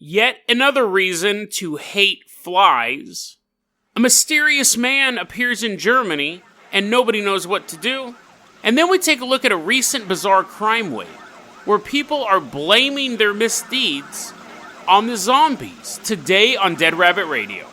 Yet another reason to hate flies. A mysterious man appears in Germany, and nobody knows what to do. And then we take a look at a recent bizarre crime wave, where people are blaming their misdeeds on the zombies. Today on Dead Rabbit Radio.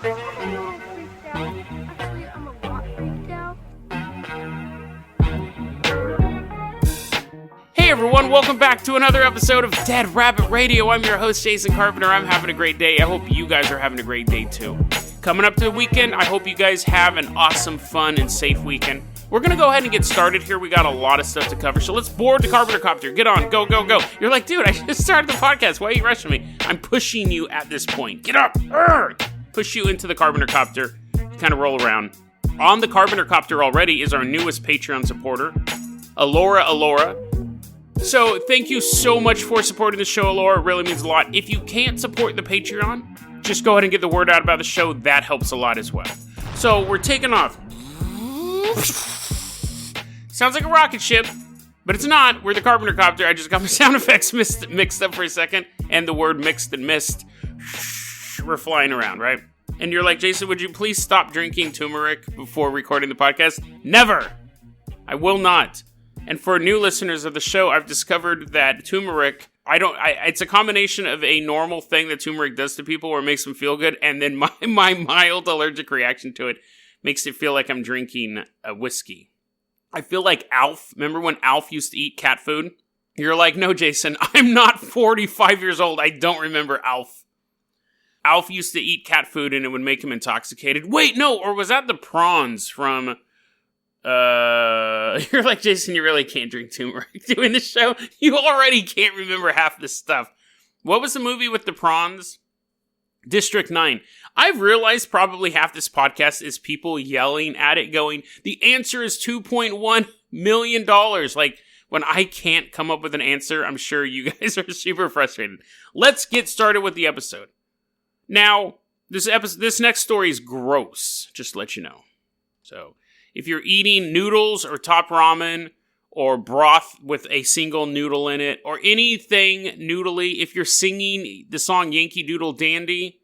Hey everyone, welcome back to another episode of Dead Rabbit Radio. I'm your host, Jason Carpenter. I'm having a great day. I hope you guys are having a great day too. Coming up to the weekend, I hope you guys have an awesome, fun, and safe weekend. We're going to go ahead and get started here. We got a lot of stuff to cover, so let's board the Carpenter Copter. Get on, go, go, go. You're like, dude, I just started the podcast. Why are you rushing me? I'm pushing you at this point. Get up. Push you into the Carpenter Copter. Kind of roll around. On the Carpenter Copter already is our newest Patreon supporter, Alora. So, thank you so much for supporting the show, Alora. It really means a lot. If you can't support the Patreon, just go ahead and get the word out about the show. That helps a lot as well. So, we're taking off. Sounds like a rocket ship, but it's not. We're the Carpenter Copter. I just got my sound effects mixed up for a second, and the word mixed and missed. We're flying around, right? And you're like, Jason, would you please stop drinking turmeric before recording the podcast? Never! I will not. And for new listeners of the show, I've discovered that turmeric, it's a combination of a normal thing that turmeric does to people where it makes them feel good, and then my mild allergic reaction to it makes it feel like I'm drinking a whiskey. I feel like Alf. Remember when Alf used to eat cat food? You're like, no, Jason, I'm not 45 years old. I don't remember Alf. Alf used to eat cat food and it would make him intoxicated. Wait, no, or was that the prawns from... You're like, Jason, you really can't drink turmeric doing this show. You already can't remember half this stuff. What was the movie with the prawns? District 9. I've realized probably half this podcast is people yelling at it going, the answer is $2.1 million. Like, when I can't come up with an answer, I'm sure you guys are super frustrated. Let's get started with the episode. Now, this next story is gross, just to let you know. So... if you're eating noodles or top ramen or broth with a single noodle in it or anything noodly, if you're singing the song Yankee Doodle Dandy,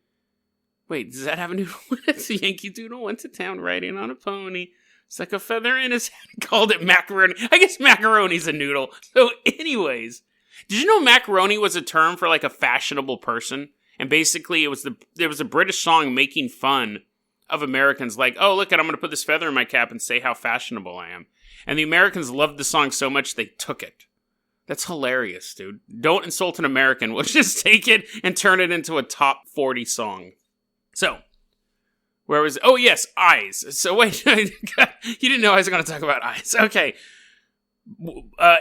wait, does that have a noodle in it? The Yankee Doodle went to town riding on a pony. It's like a feather in his head. Called it macaroni. I guess macaroni's a noodle. So anyways, did you know macaroni was a term for like a fashionable person? And basically it was a British song making fun of Americans, like, oh, look, I'm going to put this feather in my cap and say how fashionable I am. And the Americans loved the song so much, they took it. That's hilarious, dude. Don't insult an American. We'll just take it and turn it into a top 40 song. So, where was it? Oh, yes, eyes. So, wait, you didn't know I was going to talk about eyes. Okay.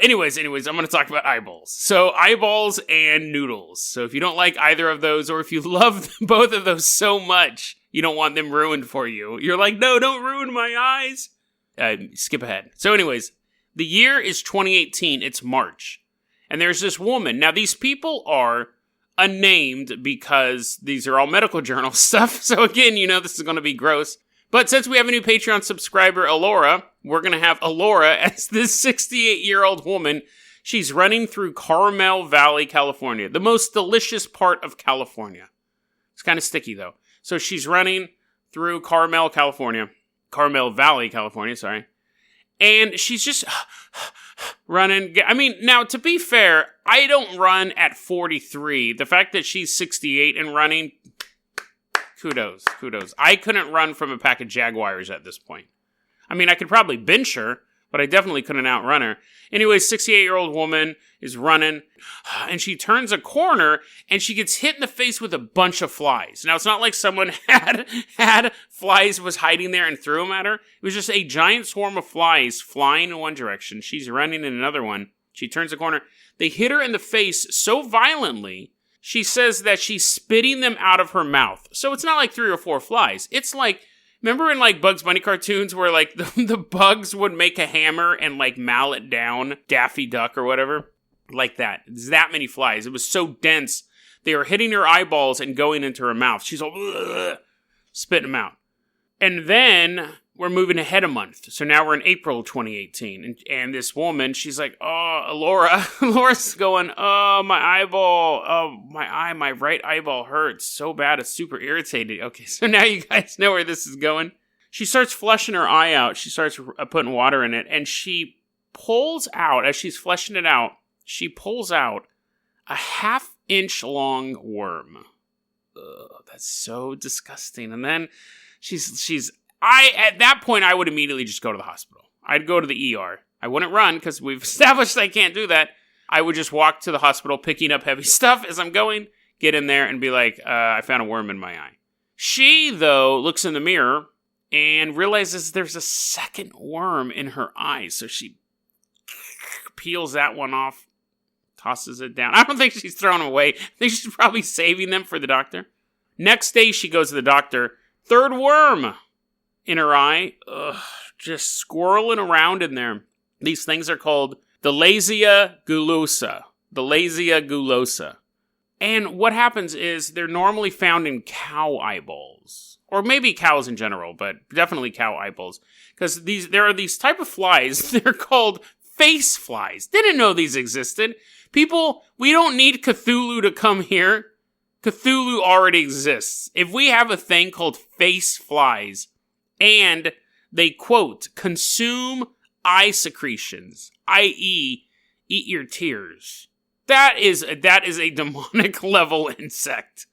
Anyways, I'm going to talk about eyeballs. So, eyeballs and noodles. So, if you don't like either of those, or if you love both of those so much, you don't want them ruined for you. You're like, no, don't ruin my eyes. Skip ahead. So anyways, the year is 2018. It's March. And there's this woman. Now, these people are unnamed because these are all medical journal stuff. So again, you know this is going to be gross. But since we have a new Patreon subscriber, Alora, we're going to have Alora as this 68-year-old woman. She's running through Carmel Valley, California. The most delicious part of California. It's kind of sticky, though. So she's running through Carmel Valley, California, sorry. And she's just running. I mean, now, to be fair, I don't run at 43. The fact that she's 68 and running, kudos. I couldn't run from a pack of Jaguars at this point. I mean, I could probably bench her, but I definitely couldn't outrun her. Anyway, 68-year-old woman is running, and she turns a corner, and she gets hit in the face with a bunch of flies. Now, it's not like someone had flies, was hiding there and threw them at her. It was just a giant swarm of flies flying in one direction. She's running in another one. She turns a corner. They hit her in the face so violently, she says that she's spitting them out of her mouth. So it's not like 3 or 4 flies. It's like... remember in, like, Bugs Bunny cartoons where, like, the bugs would make a hammer and, like, mallet down Daffy Duck or whatever? Like that. It's that many flies. It was so dense. They were hitting her eyeballs and going into her mouth. She's all, spitting them out. And then we're moving ahead a month. So now we're in April 2018. And this woman, she's like, oh, Laura's going, oh, my eyeball. Oh, my right eyeball hurts so bad. It's super irritated. Okay, so now you guys know where this is going. She starts flushing her eye out. She starts putting water in it. And she pulls out, as she's flushing it out, she pulls out a 1/2-inch long worm. Ugh, that's so disgusting. And then at that point, I would immediately just go to the hospital. I'd go to the ER. I wouldn't run, because we've established I can't do that. I would just walk to the hospital, picking up heavy stuff as I'm going, get in there, and be like, I found a worm in my eye. She, though, looks in the mirror and realizes there's a second worm in her eye. So she peels that one off, tosses it down. I don't think she's throwing them away. I think she's probably saving them for the doctor. Next day, she goes to the doctor. Third worm in her eye. Ugh, just squirreling around in there. These things are called the Laxaria gulosa. The Laxaria gulosa. And what happens is they're normally found in cow eyeballs. Or maybe cows in general, but definitely cow eyeballs. Because there are these type of flies. They're called face flies. Didn't know these existed. People, we don't need Cthulhu to come here. Cthulhu already exists. If we have a thing called face flies, and they, quote, consume eye secretions, i.e., eat your tears, that is a demonic level insect.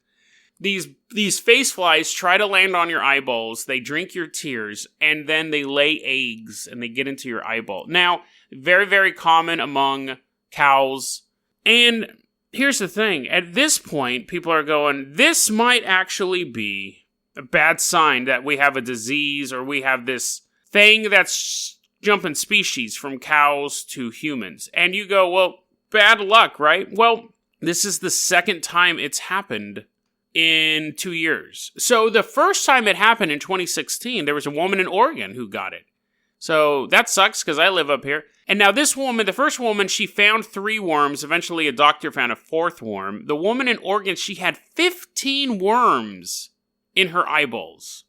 These face flies try to land on your eyeballs, they drink your tears, and then they lay eggs, and they get into your eyeball. Now, very, very common among cows, and here's the thing. At this point, people are going, this might actually be a bad sign that we have a disease, or we have this thing that's jumping species from cows to humans. And you go, well, bad luck, right? Well, this is the second time it's happened in 2 years. So the first time it happened in 2016, there was a woman in Oregon who got it. So that sucks, because I live up here. And now this woman, the first woman, she found 3 worms. Eventually a doctor found a 4th worm. The woman in Oregon, she had 15 worms in her eyeballs.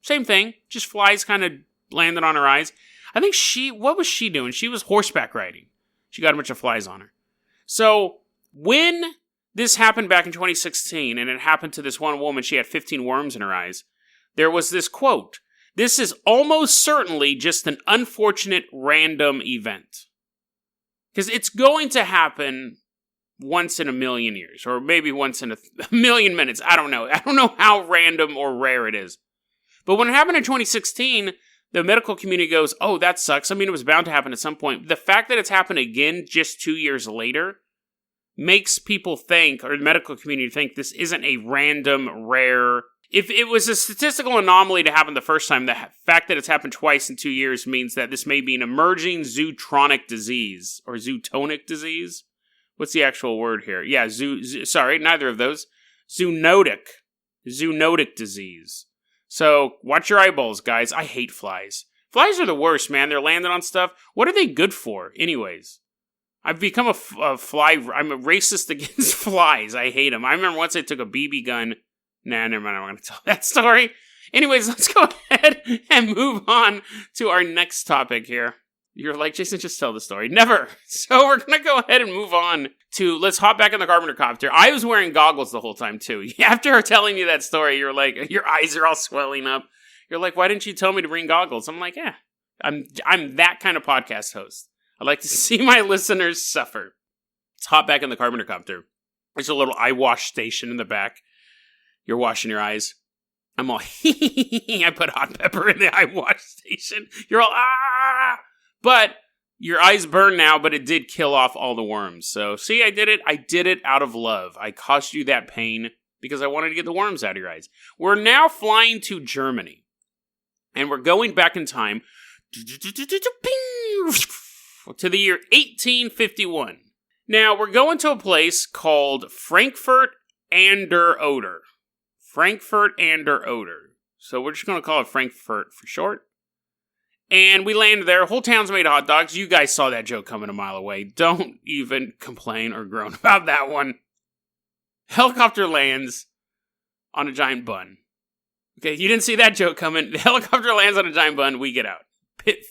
Same thing, just flies kind of landed on her eyes. I think what was she doing? She was horseback riding. She got a bunch of flies on her. So when this happened back in 2016, and it happened to this one woman, she had 15 worms in her eyes, there was this quote, "This is almost certainly just an unfortunate random event." Because it's going to happen once in a million years, or maybe once in a million minutes. I don't know. I don't know how random or rare it is. But when it happened in 2016, the medical community goes, oh, that sucks. I mean, it was bound to happen at some point. The fact that it's happened again just 2 years later makes people think, or the medical community think, this isn't a random, rare... If it was a statistical anomaly to happen the first time, the fact that it's happened twice in 2 years means that this may be an emerging zootronic disease, or zootonic disease. What's the actual word here? Yeah, sorry, neither of those. Zoonotic disease. So, watch your eyeballs, guys. I hate flies. Flies are the worst, man. They're landing on stuff. What are they good for, anyways? I've become a fly... I'm a racist against flies. I hate them. I remember once I took a BB gun... Nah, never mind. I'm not going to tell that story. Anyways, let's go ahead and move on to our next topic here. You're like, Jason, just tell the story. Never. So we're going to go ahead and move on to, let's hop back in the Carpenter Copter. I was wearing goggles the whole time, too. After telling you that story, you're like, your eyes are all swelling up. You're like, why didn't you tell me to bring goggles? I'm like, yeah, I'm that kind of podcast host. I like to see my listeners suffer. Let's hop back in the Carpenter Copter. There's a little eye wash station in the back. You're washing your eyes. I'm all, I put hot pepper in the eye wash station. You're all, ah! But your eyes burn now, but it did kill off all the worms. So, see, I did it. I did it out of love. I caused you that pain because I wanted to get the worms out of your eyes. We're now flying to Germany. And we're going back in time to the year 1851. Now, we're going to a place called Frankfurt an der Oder. Frankfurt an der Oder. So we're just going to call it Frankfurt for short. And we landed there. Whole town's made of hot dogs. You guys saw that joke coming a mile away. Don't even complain or groan about that one. Helicopter lands on a giant bun. Okay, you didn't see that joke coming. The helicopter lands on a giant bun. We get out.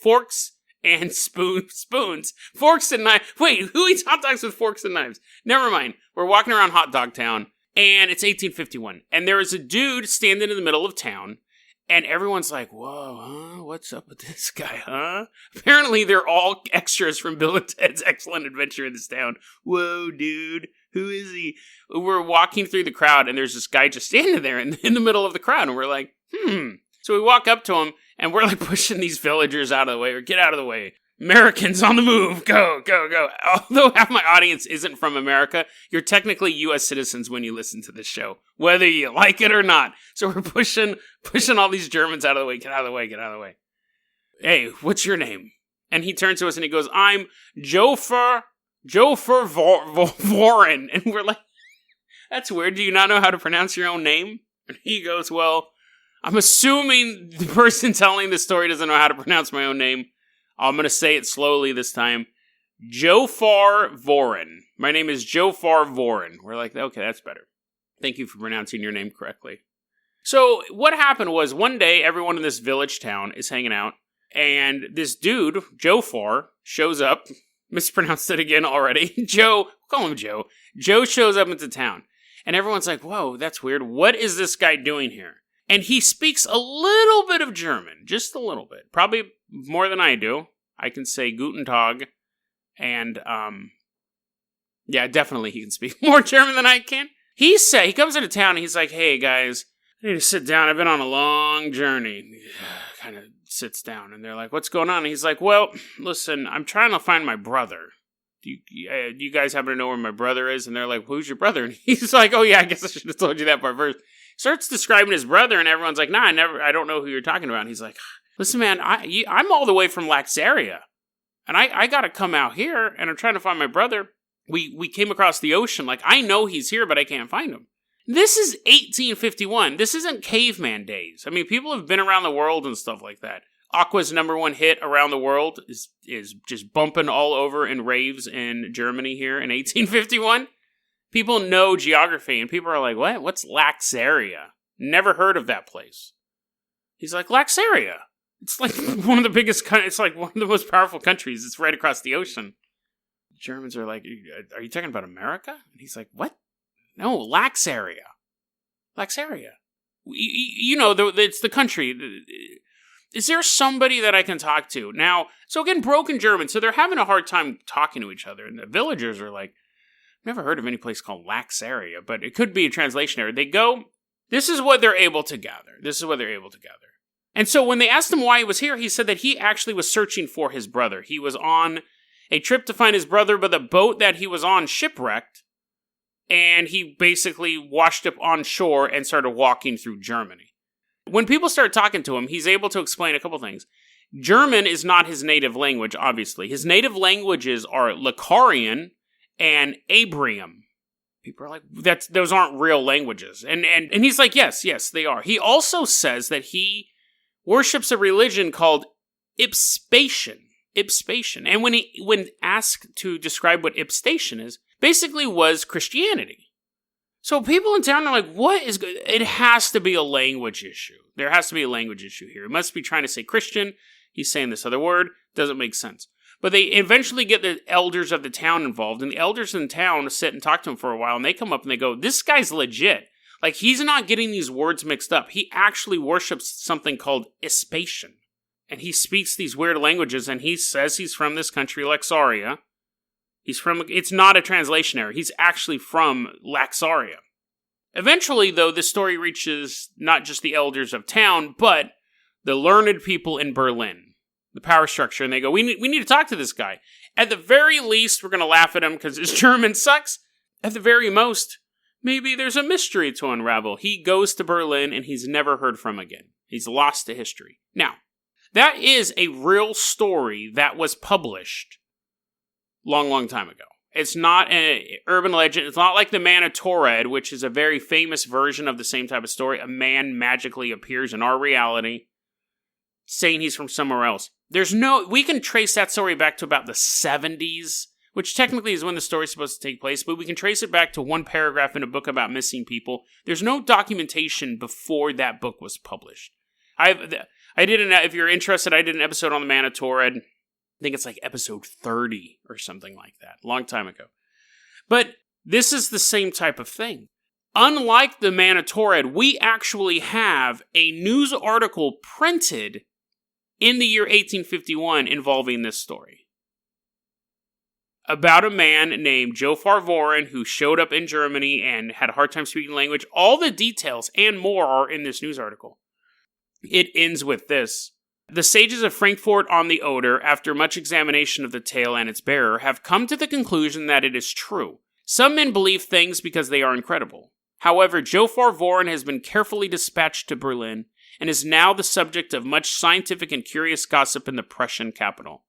Forks and spoons. Forks and knives. Wait, who eats hot dogs with forks and knives? Never mind. We're walking around Hot Dog Town, and it's 1851. And there is a dude standing in the middle of town, and everyone's like, whoa, huh? What's up with this guy, huh? Apparently, they're all extras from Bill and Ted's Excellent Adventure in this town. Whoa, dude. Who is he? We're walking through the crowd, and there's this guy just standing there in the middle of the crowd, and we're like, So we walk up to him, and we're like pushing these villagers out of the way, or get out of the way. Americans on the move, go, go, go. Although half my audience isn't from America, you're technically U.S. citizens when you listen to this show, whether you like it or not. So we're pushing all these Germans out of the way, get out of the way, get out of the way. Hey, what's your name? And he turns to us and he goes, I'm Jophar Vorin. And we're like, that's weird. Do you not know how to pronounce your own name? And he goes, well, I'm assuming the person telling the story doesn't know how to pronounce my own name. I'm going to say it slowly this time. Jophar Vorin. My name is Jophar Vorin. We're like, okay, that's better. Thank you for pronouncing your name correctly. So what happened was one day, everyone in this village town is hanging out, and this dude, Jophar, shows up. Mispronounced it again already. Call him Joe. Joe shows up into town, and everyone's like, whoa, that's weird. What is this guy doing here? And he speaks a little bit of German, just a little bit. Probably more than I do. I can say Guten Tag, and, yeah, definitely he can speak more German than I can. He comes into town, and he's like, hey, guys, I need to sit down. I've been on a long journey. Kind of sits down, and they're like, what's going on? And he's like, well, listen, I'm trying to find my brother. Do you guys happen to know where my brother is? And they're like, who's your brother? And he's like, oh, yeah, I guess I should have told you that part first. Starts describing his brother, and everyone's like, nah, I don't know who you're talking about. And he's like, listen, man, I'm all the way from Laxaria, and I got to come out here, and I'm trying to find my brother. We came across the ocean. Like, I know he's here, but I can't find him. This is 1851. This isn't caveman days. I mean, people have been around the world and stuff like that. Aqua's #1 hit around the world is just bumping all over in raves in Germany here in 1851. People know geography, and people are like, what? What's Laxaria? Never heard of that place. He's like, Laxaria. It's like one of the biggest, it's like one of the most powerful countries. It's right across the ocean. The Germans are like, are you talking about America? And he's like, what? No, Laxaria. Laxaria. You know, it's the country. Is there somebody that I can talk to? Now, so again, broken German, so they're having a hard time talking to each other, and the villagers are like, never heard of any place called Laxaria, but it could be a translation error. They go, this is what they're able to gather. And so when they asked him why he was here, he said that he actually was searching for his brother. He was on a trip to find his brother, but the boat that he was on shipwrecked, and he basically washed up on shore and started walking through Germany. When people start talking to him, he's able to explain a couple things. German is not his native language, obviously. His native languages are Laxarian and Abrium. People are like, those aren't real languages. And he's like, yes, they are. He also says that he worships a religion called Ipspation. And when asked to describe what Ipstation is, basically was Christianity. So people in town are like, what is good? It has to be a language issue. There has to be a language issue here. It must be trying to say Christian. He's saying this other word. Doesn't make sense. But they eventually get the elders of the town involved, and the elders in town sit and talk to him for a while, and they come up and they go, this guy's legit. Like, he's not getting these words mixed up. He actually worships something called Ispation. And he speaks these weird languages, and he says he's from this country, Laxaria. It's not a translation error. He's actually from Laxaria. Eventually, though, this story reaches not just the elders of town, but the learned people in Berlin, the power structure, and they go, we need to talk to this guy. At the very least, we're going to laugh at him because his German sucks. At the very most, maybe there's a mystery to unravel. He goes to Berlin, and he's never heard from again. He's lost to history. Now, that is a real story that was published long time ago. It's not an urban legend. It's not like the Man of Taured, which is a very famous version of the same type of story. A man magically appears in our reality, saying he's from somewhere else. We can trace that story back to about the 70s which technically is when the story's supposed to take place, but we can trace it back to one paragraph in a book about missing people. There's no documentation before that book was published. If you're interested, I did an episode on the Manitorid. I think it's like episode 30 or something like that, a long time ago. But this is the same type of thing. Unlike the Manitorid, we actually have a news article printed in the year 1851 involving this story. About a man named Jophar Vorin who showed up in Germany and had a hard time speaking the language. All the details and more are in this news article. It ends with this. The sages of Frankfurt on the Oder, after much examination of the tale and its bearer, have come to the conclusion that it is true. Some men believe things because they are incredible. However, Jophar Vorin has been carefully dispatched to Berlin and is now the subject of much scientific and curious gossip in the Prussian capital.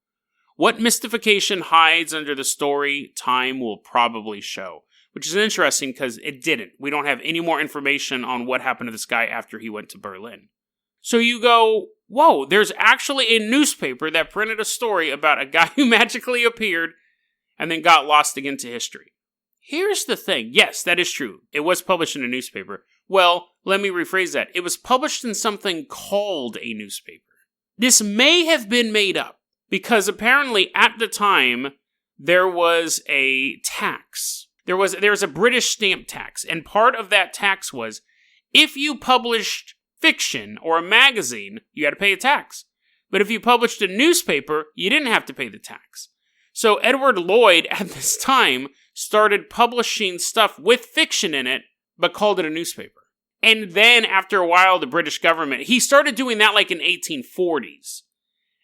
What mystification hides under the story, time will probably show. Which is interesting because it didn't. We don't have any more information on what happened to this guy after he went to Berlin. So you go, whoa, there's actually a newspaper that printed a story about a guy who magically appeared and then got lost again to history. Here's the thing. Yes, that is true. It was published in a newspaper. Well, let me rephrase that. It was published in something called a newspaper. This may have been made up because apparently at the time there was a tax. There was a British stamp tax, and part of that tax was if you published fiction or a magazine, you had to pay a tax. But if you published a newspaper, you didn't have to pay the tax. So Edward Lloyd at this time started publishing stuff with fiction in it, but called it a newspaper. And then after a while, the British government, he started doing that like in 1840s.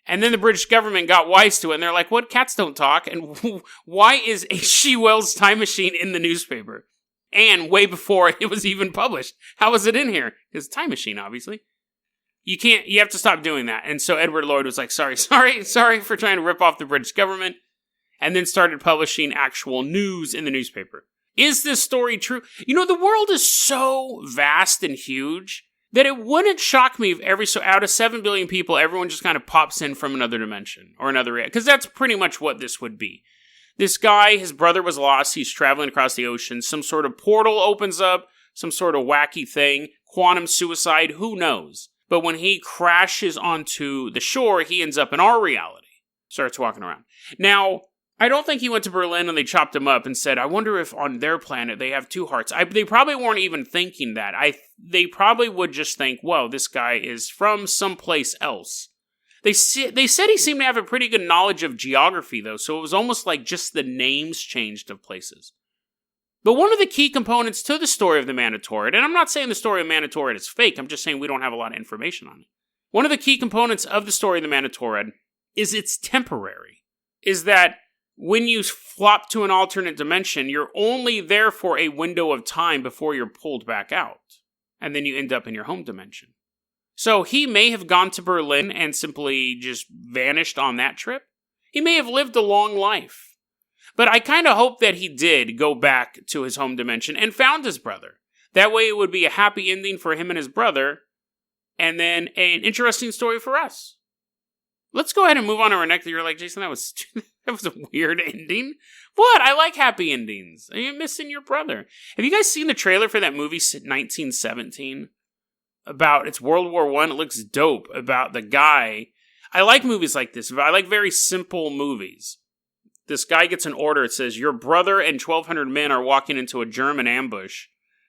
And then the British government got wise to it, and they're like, what, cats don't talk? And why is H.G. Wells' Time Machine in the newspaper? And way before it was even published. How was it in here? Because Time Machine, obviously. You have to stop doing that. And so Edward Lloyd was like, sorry for trying to rip off the British government. And then started publishing actual news in the newspaper. Is this story true? You know, the world is so vast and huge that it wouldn't shock me if out of 7 billion people, everyone just kind of pops in from another dimension or another reality. Because that's pretty much what this would be. This guy, his brother was lost, he's traveling across the ocean, some sort of portal opens up, some sort of wacky thing, quantum suicide, who knows? But when he crashes onto the shore, he ends up in our reality. Starts walking around. Now, I don't think he went to Berlin and they chopped him up and said, I wonder if on their planet they have two hearts. They probably weren't even thinking that. They probably would just think, whoa, this guy is from someplace else. They said he seemed to have a pretty good knowledge of geography, though, so it was almost like just the names changed of places. But one of the key components to the story of the Manitorid, and I'm not saying the story of Manitorid is fake, I'm just saying we don't have a lot of information on it. One of the key components of the story of the Manitorid is it's temporary. Is that when you flop to an alternate dimension, you're only there for a window of time before you're pulled back out. And then you end up in your home dimension. So he may have gone to Berlin and simply just vanished on that trip. He may have lived a long life. But I kind of hope that he did go back to his home dimension and found his brother. That way it would be a happy ending for him and his brother, and then an interesting story for us. Let's go ahead and move on to our next. You're like, Jason, that was a weird ending. What? I like happy endings. Are you missing your brother? Have you guys seen the trailer for that movie 1917? It's World War I. It looks dope. About the guy. I like movies like this. I like very simple movies. This guy gets an order. It says, your brother and 1,200 men are walking into a German ambush.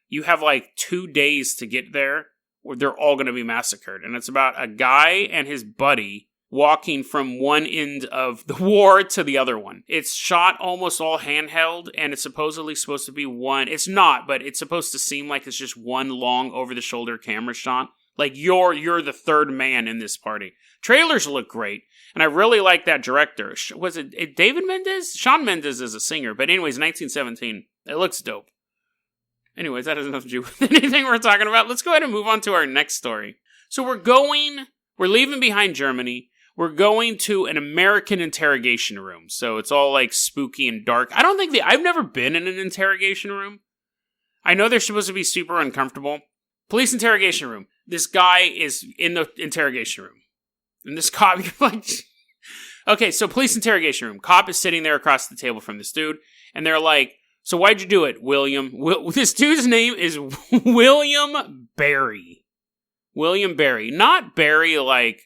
You have like 2 days to get there, or they're all going to be massacred. And it's about a guy and his buddy walking from one end of the war to the other one. It's shot almost all handheld, and it's supposedly supposed to be one. It's not, but it's supposed to seem like it's just one long over-the-shoulder camera shot. Like you're the third man in this party. Trailers look great, and I really like that director. Was it David Mendes? Shawn Mendes is a singer, but anyways, 1917. It looks dope. Anyways, that has nothing to do with anything we're talking about. Let's go ahead and move on to our next story. So we're leaving behind Germany. We're going to an American interrogation room. So it's all like spooky and dark. I've never been in an interrogation room. I know they're supposed to be super uncomfortable. Police interrogation room. This guy is in the interrogation room. And this cop, you're like, Okay, so police interrogation room. Cop is sitting there across the table from this dude, and they're like, so why'd you do it, William? This dude's name is William Barry. William Barry. Not Barry like...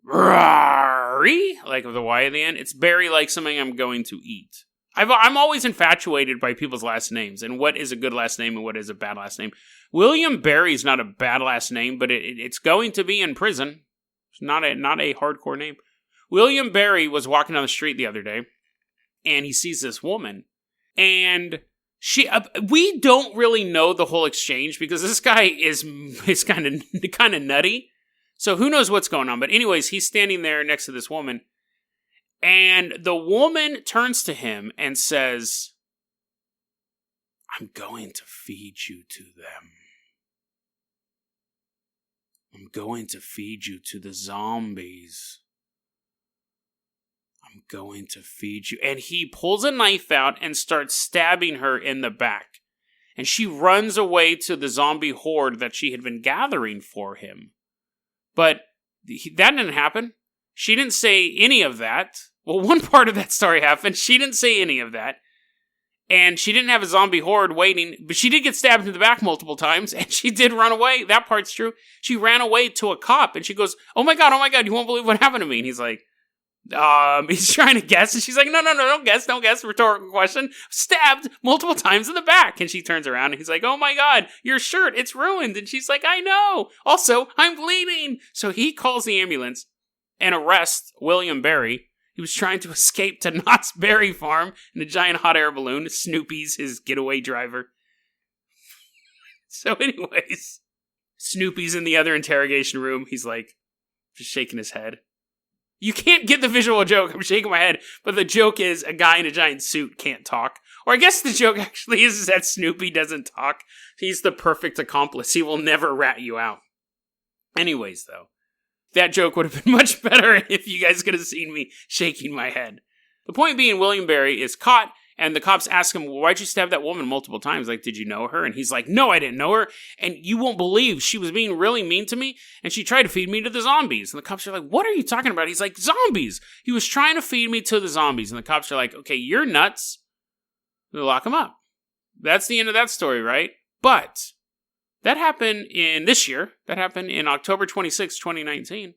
like with a Y at the end. It's Barry like something I'm going to eat. I'm always infatuated by people's last names, and what is a good last name and what is a bad last name. William Barry's not a bad last name, but it's going to be in prison. It's not a hardcore name. William Barry was walking down the street the other day, and he sees this woman, and we don't really know the whole exchange because this guy is kind of nutty. So who knows what's going on? But anyways, he's standing there next to this woman, and the woman turns to him and says, I'm going to feed you to them. I'm going to feed you to the zombies. I'm going to feed you. And he pulls a knife out and starts stabbing her in the back. And she runs away to the zombie horde that she had been gathering for him. But that didn't happen. She didn't say any of that. Well, one part of that story happened. She didn't say any of that. And she didn't have a zombie horde waiting, but she did get stabbed in the back multiple times, and she did run away. That part's true. She ran away to a cop, and she goes, oh my God, you won't believe what happened to me. And he's like, he's trying to guess, and she's like, no, don't guess, rhetorical question. Stabbed multiple times in the back. And she turns around, and he's like, oh my God, your shirt, it's ruined. And she's like, I know. Also, I'm bleeding. So he calls the ambulance and arrests William Barry. He was trying to escape to Knott's Berry Farm in a giant hot air balloon. Snoopy's his getaway driver. So anyways, Snoopy's in the other interrogation room. He's like, just shaking his head. You can't get the visual joke. I'm shaking my head. But the joke is a guy in a giant suit can't talk. Or I guess the joke actually is that Snoopy doesn't talk. He's the perfect accomplice. He will never rat you out. Anyways, though. That joke would have been much better if you guys could have seen me shaking my head. The point being, William Barry is caught, and the cops ask him, well, why'd you stab that woman multiple times? Like, did you know her? And he's like, no, I didn't know her. And you won't believe she was being really mean to me, and she tried to feed me to the zombies. And the cops are like, what are you talking about? He's like, zombies. He was trying to feed me to the zombies. And the cops are like, okay, you're nuts. They'll lock him up. That's the end of that story, right? But that happened in this year. That happened in October 26, 2019.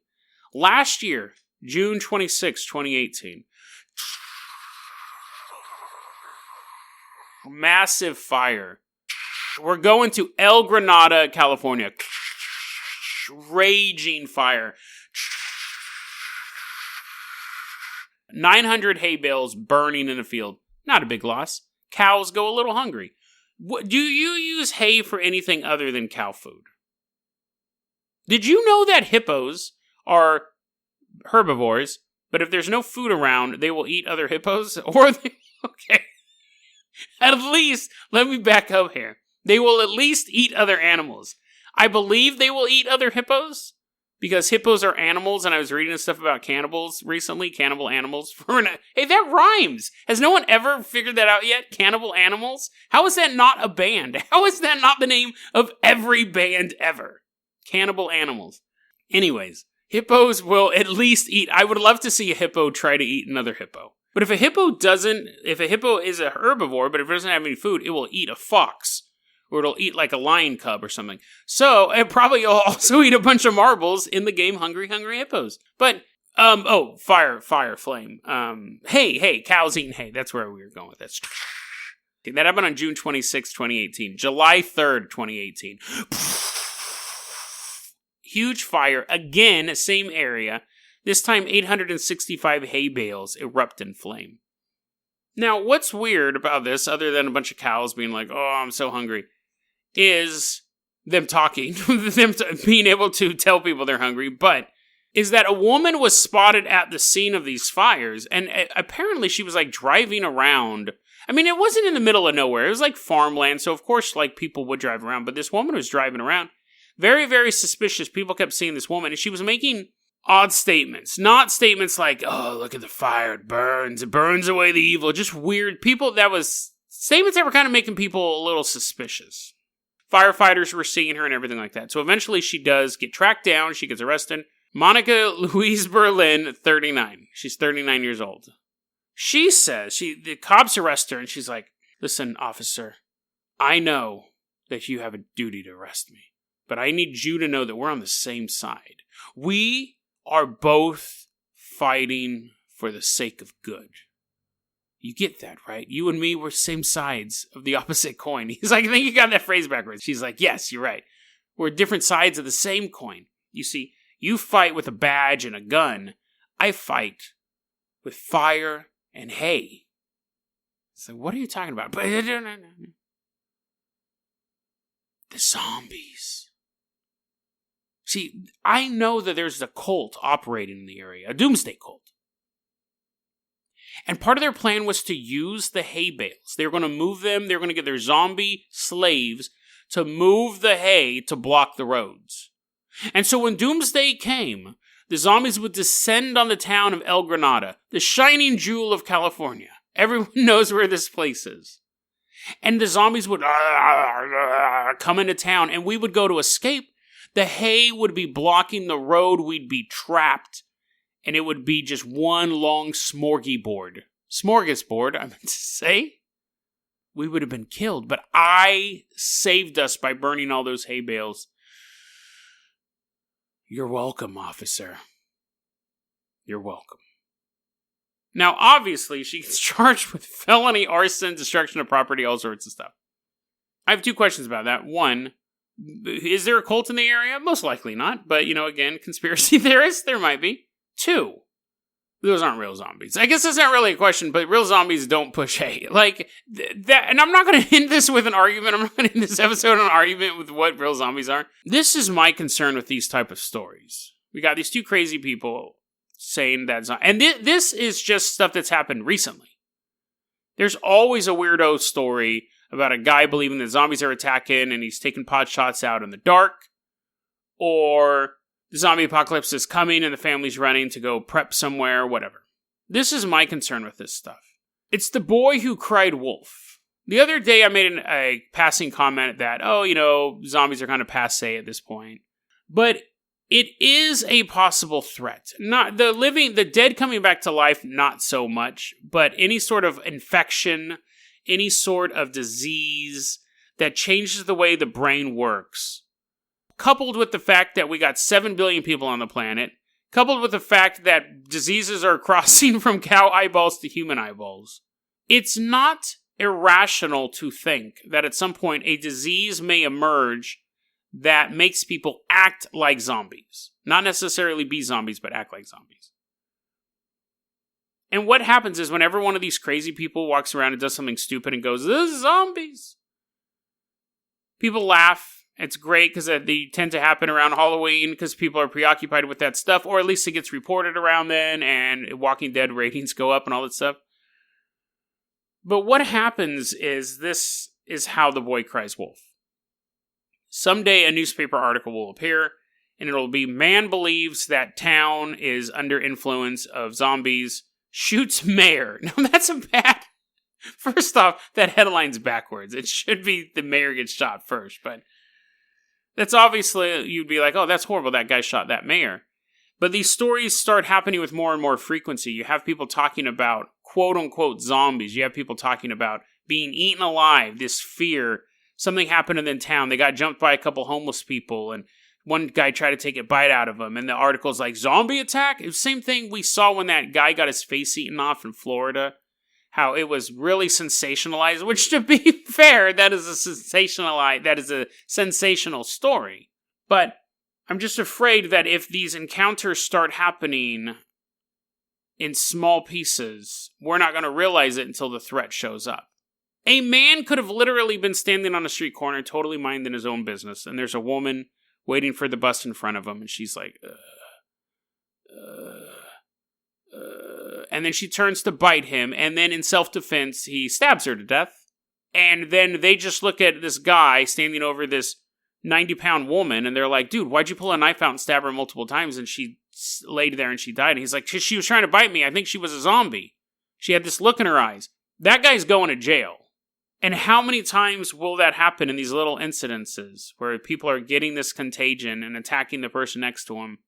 Last year, June 26, 2018. Massive fire. We're going to El Granada, California. Raging fire. 900 hay bales burning in a field. Not a big loss. Cows go a little hungry. Do you use hay for anything other than cow food? Did you know that hippos are herbivores, but if there's no food around, they will eat other hippos? Okay. At least, let me back up here. They will at least eat other animals. I believe they will eat other hippos, because hippos are animals, and I was reading stuff about cannibals recently, cannibal animals. Hey, that rhymes! Has no one ever figured that out yet? Cannibal animals? How is that not a band? How is that not the name of every band ever? Cannibal animals. Anyways, hippos will at least eat. I would love to see a hippo try to eat another hippo. But if a hippo is a herbivore, but if it doesn't have any food, it will eat a fox. Or it'll eat like a lion cub or something. So, it probably will also eat a bunch of marbles in the game Hungry Hungry Hippos. But, fire, flame. Hey, cows eating hay. That's where we were going with this. That happened on June 26, 2018. July 3rd, 2018. Huge fire. Again, same area. This time, 865 hay bales erupt in flame. Now, what's weird about this, other than a bunch of cows being like, oh, I'm so hungry, is them talking, being able to tell people they're hungry, but is that a woman was spotted at the scene of these fires, and apparently she was, like, driving around. I mean, it wasn't in the middle of nowhere. It was, like, farmland, so of course, like, people would drive around, but this woman was driving around. Very, very suspicious. People kept seeing this woman, and she was making odd statements. Not statements like, oh, look at the fire, it burns away the evil. Just weird people. That was statements that were kind of making people a little suspicious. Firefighters were seeing her and everything like that. So eventually she does get tracked down. She gets arrested. Monica Louise Berlin, 39. She's 39 years old. She says, the cops arrest her, and she's like, listen, officer, I know that you have a duty to arrest me, but I need you to know that we're on the same side. We are both fighting for the sake of good. You get that, right? You and me, we're same sides of the opposite coin. He's like, I think you got that phrase backwards. She's like, yes, you're right. We're different sides of the same coin. You see, you fight with a badge and a gun. I fight with fire and hay. So what are you talking about? The zombies. See, I know that there's a cult operating in the area, a doomsday cult. And part of their plan was to use the hay bales. They were going to move them. They were going to get their zombie slaves to move the hay to block the roads. And so when doomsday came, the zombies would descend on the town of El Granada, the shining jewel of California. Everyone knows where this place is. And the zombies would come into town, and we would go to escape. The hay would be blocking the road. We'd be trapped. And it would be just one long smorgasbord. Smorgasbord, I meant to say. We would have been killed. But I saved us by burning all those hay bales. You're welcome, officer. You're welcome. Now, obviously, she gets charged with felony arson, destruction of property, all sorts of stuff. I have two questions about that. One, is there a cult in the area? Most likely not. But, again, conspiracy theorists, there might be. Two, those aren't real zombies. I guess that's not really a question, but real zombies don't push hay. Like, that, and I'm not going to end this with an argument. I'm not going to end this episode on an argument with what real zombies are. This is my concern with these type of stories. We got these two crazy people saying that, and this is just stuff that's happened recently. There's always a weirdo story about a guy believing that zombies are attacking and he's taking pot shots out in the dark, or the zombie apocalypse is coming and the family's running to go prep somewhere, whatever. This is my concern with this stuff. It's the boy who cried wolf. The other day I made a passing comment that, zombies are kind of passé at this point. But it is a possible threat. Not the dead coming back to life, not so much, but any sort of infection, any sort of disease that changes the way the brain works. Coupled with the fact that we got 7 billion people on the planet, coupled with the fact that diseases are crossing from cow eyeballs to human eyeballs, it's not irrational to think that at some point a disease may emerge that makes people act like zombies. Not necessarily be zombies, but act like zombies. And what happens is whenever one of these crazy people walks around and does something stupid and goes, "This is zombies," people laugh. It's great because they tend to happen around Halloween because people are preoccupied with that stuff, or at least it gets reported around then, and Walking Dead ratings go up and all that stuff. But what happens is this is how the boy cries wolf. Someday a newspaper article will appear, and it'll be, "Man believes that town is under influence of zombies, shoots mayor." Now that's a bad... First off, that headline's backwards. It should be the mayor gets shot first, but that's obviously, you'd be like, oh, that's horrible, that guy shot that mayor. But these stories start happening with more and more frequency. You have people talking about quote-unquote zombies. You have people talking about being eaten alive, this fear. Something happened in the town. They got jumped by a couple homeless people, and one guy tried to take a bite out of them. And the article's like, zombie attack? It was the same thing we saw when that guy got his face eaten off in Florida. How it was really sensationalized, which, to be fair, that is a sensational story. But I'm just afraid that if these encounters start happening in small pieces, we're not going to realize it until the threat shows up. A man could have literally been standing on a street corner, totally minding his own business, and there's a woman waiting for the bus in front of him, and she's like, and then she turns to bite him, and then in self-defense, he stabs her to death. And then they just look at this guy standing over this 90-pound woman, and they're like, dude, why'd you pull a knife out and stab her multiple times? And she laid there and she died. And he's like, she was trying to bite me. I think she was a zombie. She had this look in her eyes. That guy's going to jail. And how many times will that happen in these little incidences where people are getting this contagion and attacking the person next to them?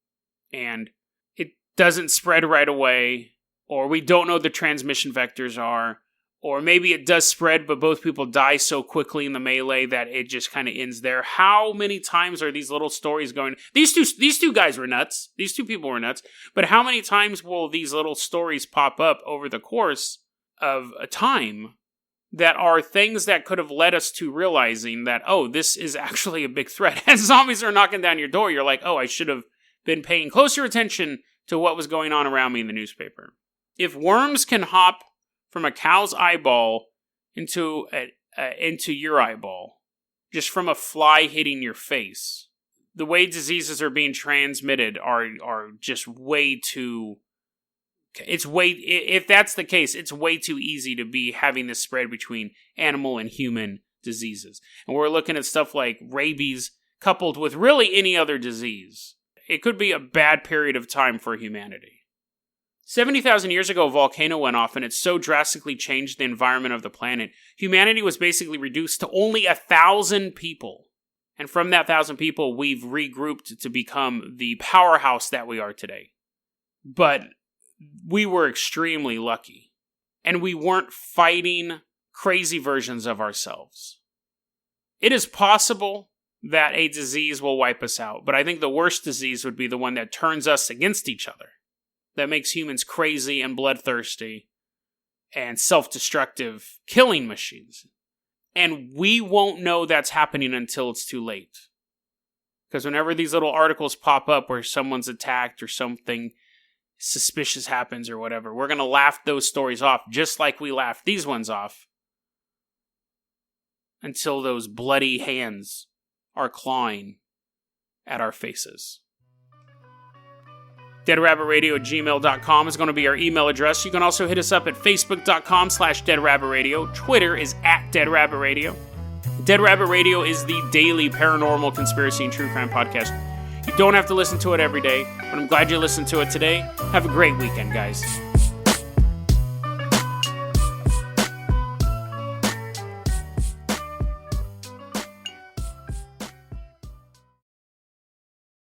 and it doesn't spread right away, or we don't know what the transmission vectors are, or maybe it does spread, but both people die so quickly in the melee that it just kind of ends there. How many times are these little stories going? These two guys were nuts. These two people were nuts. But how many times will these little stories pop up over the course of a time that are things that could have led us to realizing that, oh, this is actually a big threat. As zombies are knocking down your door, you're like, oh, I should have been paying closer attention to what was going on around me in the newspaper. If worms can hop from a cow's eyeball into your eyeball, just from a fly hitting your face, the way diseases are being transmitted are just way too... If that's the case, it's way too easy to be having this spread between animal and human diseases. And we're looking at stuff like rabies coupled with really any other disease. It could be a bad period of time for humanity. 70,000 years ago, a volcano went off, and it so drastically changed the environment of the planet. Humanity was basically reduced to only 1,000 people. And from that 1,000 people, we've regrouped to become the powerhouse that we are today. But we were extremely lucky. And we weren't fighting crazy versions of ourselves. It is possible that a disease will wipe us out, but I think the worst disease would be the one that turns us against each other. That makes humans crazy and bloodthirsty and self-destructive killing machines. And we won't know that's happening until it's too late. Because whenever these little articles pop up where someone's attacked or something suspicious happens or whatever, we're going to laugh those stories off just like we laughed these ones off until those bloody hands are clawing at our faces. DeadRabbitRadio@gmail.com is going to be our email address. You can also hit us up at Facebook.com/DeadRabbitRadio. Twitter is @DeadRabbitRadio. Dead Rabbit Radio is the daily paranormal conspiracy and true crime podcast. You don't have to listen to it every day, but I'm glad you listened to it today. Have a great weekend, guys.